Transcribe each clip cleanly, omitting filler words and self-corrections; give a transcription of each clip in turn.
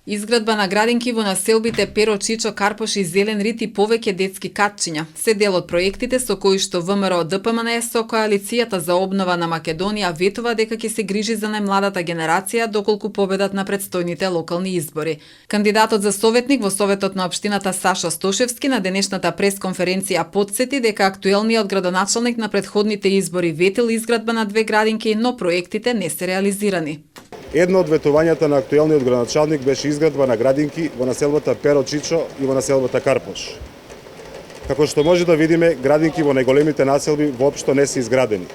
Изградба на градинки во населбите Перо, Чичо, Карпош и Зелен Рит и повеќе детски катчиња се дел од проектите со кои што ВМРО ДПМН со Коалицијата за обнова на Македонија ветува дека ќе се грижи за најмладата генерација доколку победат на претстојните локални избори. Кандидатот за советник во Советот на општината Сашо Стошевски на денешната пресконференција потсети дека актуелниот градоначалник на претходните избори ветил изградба на 2 градинки, но проектите не се реализирани. Едно од ветувањата на актуелниот градоначалник беше изградба на градинки во населбата Перо, Чичо и во населбата Карпош. Како што може да видиме, градинки во најголемите населби воопшто не се изградени.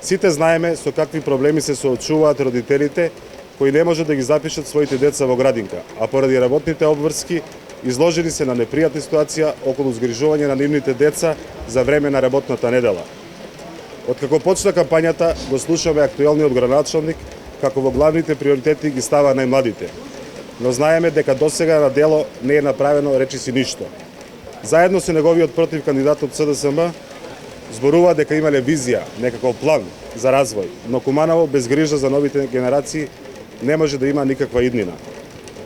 Сите знаеме со какви проблеми се соочуваат родителите кои не може да ги запишат своите деца во градинка, а поради работните обврски изложени се на непријатна ситуација околу згрижување на нивните деца за време на работната недела. Откако почна кампањата, го слушаме актуелниот градоначалник како во главните приоритети ги става најмладите. Но знаеме дека досега на дело не е направено речиси ништо. Заедно со неговиот против кандидат од СДСМ зборува дека имале визија, некаков план за развој, но Куманово без грижа за новите генерации не може да има никаква иднина.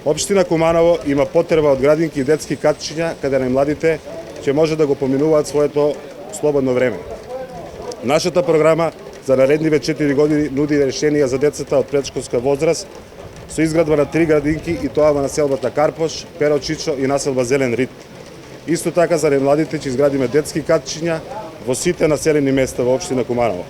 Општина Куманово има потреба од градинки и детски катчиња каде најмладите ќе може да го поминуваат своето слободно време. Нашата програма за наредниве 4 години нуди решенија за децата од предшколска возраст со изградба на 3 градинки и тоа во населбата Карпош, Перо, Чичо и населба Зелен Рит. Исто така за најмладите ќе изградиме детски катчиња во сите населени места во општина Куманово,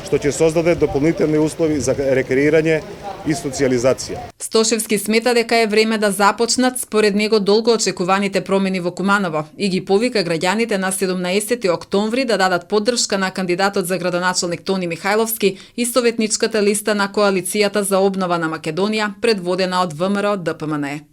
што ќе создаде дополнителни услови за рекреирање и социјализација. Стошевски смета дека е време да започнат според него долго очекуваните промени во Куманово и ги повика граѓаните на 17 октомври да дадат поддршка на кандидатот за градоначалник Тони Михајловски и советничката листа на Коалицијата за обнова на Македонија, предводена од ВМРО ДПМН.